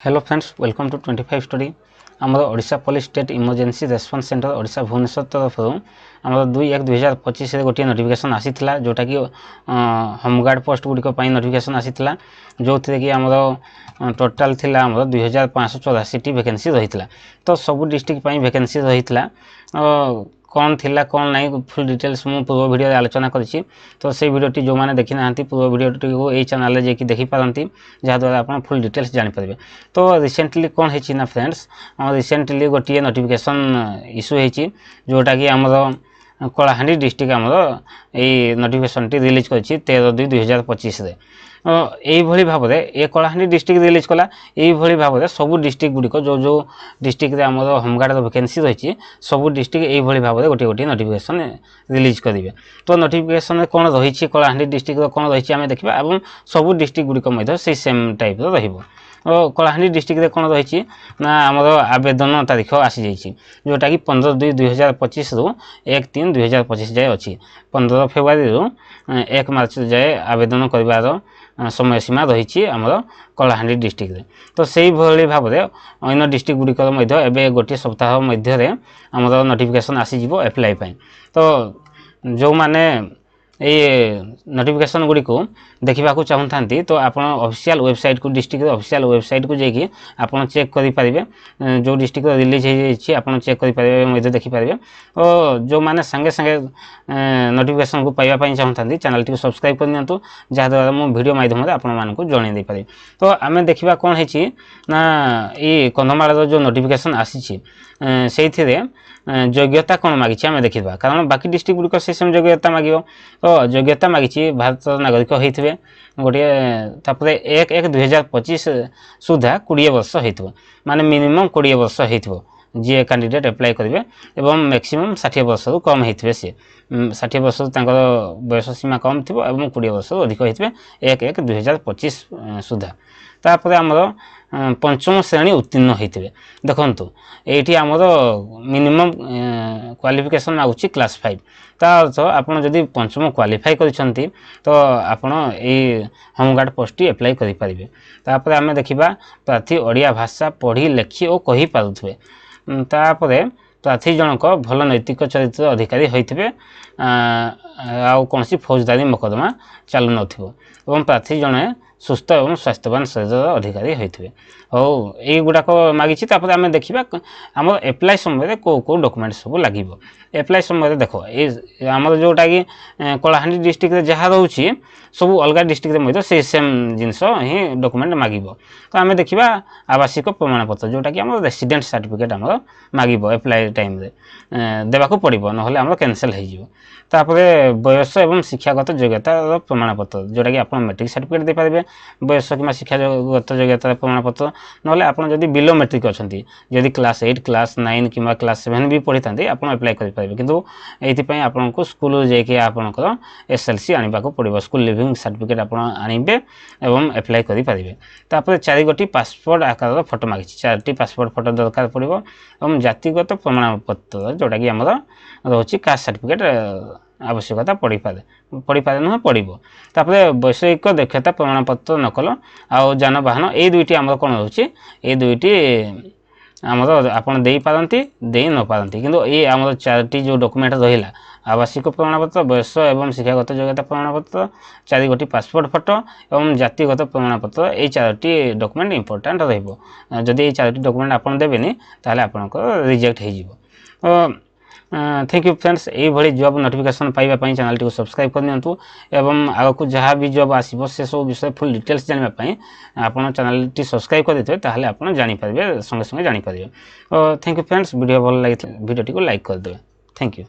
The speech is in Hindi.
Hello friends welcome to 25 study आमर Odisha police state emergency response centre Odisha Bhubaneswar तरफ आमर 2/1/2025 गोटे नोटिफिकेशन आसीथिला जोटा कि होमगार्ड पोस्ट गुड़िक नोटिफिकेशन आसीथिला जो थे कि आमर टोटाल थिला आमर 2584 वैकेंसी रही तो सब डिस्ट्रिक्ट वैकेंसी रही कौन थिला कौन नहीं फुल डिटेल्स मु पूर्व वीडियो आलोचना करी तो से वीडियोटी जो मैंने देखी ना पूर्व वीडियोटी को यही चैनल जाकि देखी पारती जहाँद्वारा आप फुल डिटेल्स जानीपर तो रिसेंटली कौन है ना फ्रेंड्स रिसेंटली गोटे नोटिफिकेशन इश्यू होती जोटा कि आमर कलाहांडी डिस्ट्रिक्ट आमर यही नोटिफिकेशन रिलीज कर 13/2/2025 यही भाव में ये कलाहांडी डिस्ट्रिक्ट रिलीज कला यही भाव में सब डिस्ट्रिक्ट गुड़िक जो जो डिस्ट्रिक्ट आमर होमगार्ड वैकेंसी रही सब डिस्ट्रिक्ट यही भाव में गोटे गोटे नोटिफिकेशन रिलीज करेंगे तो नोटिफिकेशन कौन रही कलाहांडी डिस्ट्रिक्ट कौन रही आम देखा और सब डिस्ट्रिक्ट गुड़िक से सेम टाइप कलाहांडी डिस्ट्रिक्ट कौन रही ना आमर आवेदन तारीख आसी जाइए जोटा कि 15/2/2025 रु 1/3/2025 जाए अच्छी 15 फेब्रुआरी रु 1 मार्च जाए आवेदन कर समय सीमा रही आमर कलाहांडी डिस्ट्रिक्ट तो से भाव में अन्य डिस्ट्रिक्ट गुड़िक गोटे सप्ताह मध्य आमर नोटिफिकेशन आसीज एप्लाई तो जो माने ये नोटिफिकेशन गुड़ी को देखा चाहूँ तो आप ऑफिशियल वेबसाइट को डिस्ट्रिक्ट ऑफिशियल वेबसाइट को जाकि आप चेक करेंगे जो डिस्ट्रिक्ट रिलीज हो चेक करेंगे देखिपारे और जो मैंने संगे संगे नोटिफिकेशन को पाइबा चाहूँ चैनल टी सब्सक्राइब करनी जहाँद्वारा मो वीडियो माध्यम आपको जनई पारे तो आम देखा कौन है ना ये कंधमाल जो नोटिफिकेशन आसी से योग्यता कौन मागी आम देखा कारण बाकी डिस्ट्रिक्ट गुड़िक से सेम योग्यता मांग तो योग्यता मागी भारत नागरिक होते गोटे 1/1/2025 सुधा 20 वर्ष हो माने मिनिमम 20 वर्ष हो जी कैंडिडेट अप्लाई करेंगे एवं मैक्सिमम 60 वर्ष कम होते सी 60 वर्ष बयस सीमा कम थी और 20 वर्ष अधिक होते 1/1/2025 सुधा तापर आमर पंचम श्रेणी उत्तीर्ण होते देखु ये आमर मिनिमम क्वालिफिकेशन मागुची क्लास 5 ता अर्थ आपड़ जदि पंचम क्वालिफाई करछंती तो आपड़ ये होमगार्ड पोस्ट एप्लाई करेंगे तापर आम देखा प्रार्थी ओडिया भाषा पढ़ी लेखि और कही पारुथबे तापर प्रार्थी जनक भल नैतिक चरित्र अधिकारी होते कौन फौजदारी मोकदमा चालू न प्रार्थी जड़े सुस्थ और स्वास्थ्यवान शरीर अधिकारी होते यही गुड़ाक मागी आम देखा आम एप्लाई समय कौ डॉक्यूमेंट सब लगे एप्लाई समय देख आमर जोटा कि कलाहांडी डिस्ट्रिक्ट जहाँ रोचे सब अलग डिस्ट्रिक्ट से सेम जिनस ही डॉक्यूमेंट मांग तो आम देखा आवासिक प्रमाणपत्र जोटा कि आम रेसिडेंट सर्टिफिकेट आमर मांग एप्लाई टाइम देवाक पड़ो ना आम कैंसल होपर बयस और शिक्षागत योग्यता प्रमाणपत्र जोटा कि आप मैट्रिक सर्टिफिकेट दे पारे बयस कि शिक्षागत योग्यता प्रमाणपत्र ना आप बिलो मैट्रिक अच्छा जदि क्लास 8 क्लास 9 कि क्लास 7 भी पढ़ी था आप एप्लाई करेंगे किंतु ये आपको स्कूल जाकि आपंकर SLC आने को पड़ो स्कूल लिविंग सर्टिफिकेट आप आनबे एवं एप्लाई करेंगे तापर 4 गोटी पासपोर्ट आकार फोटो मांगी 4टी पासपोर्ट फोटो दरकार पड़ो और जातिगत प्रमाणपत्र जोटा कि आमर रोचे कास्ट सर्टिफिकेट आवश्यकता पड़ पारे नुह पड़ो तापर वैषयिक दक्षता प्रमाणपत्र नकल आउ जानवाहन ये दुईटी आमर कौन रोचे ये दुईटी आमर आप दे पारती दे न पारती किंतु ये आमर 4टी जो डॉक्यूमेंट रहा आवासिक प्रमाणपत्र बयस एवं शिक्षागत योग्यता प्रमाणपत्र 4 गोटी पासपोर्ट फोटो और जातिगत प्रमाणपत्र ये 4टी डॉक्यूमेंट इंपोर्टेंट रही ये 4टी डॉक्यूमेंट आप देवेनि ताहले आपनकर रिजेक्ट हो थैंक यू फ्रेंड्स ये जॉब नोटिफिकेशन पाइबा चैनल टी सब्सक्राइब करनी एवं आगक जहाँ भी जॉब आसो से सब विषय फुल डिटेल्स जानापी आप चैनल टी सब्सक्राइब करते ताहले आप जानीपारे संगे संगे जानीपारे थैंक यू फ्रेंड्स वीडियो भल लगी वीडियो टी को लाइक करदे थैंक यू।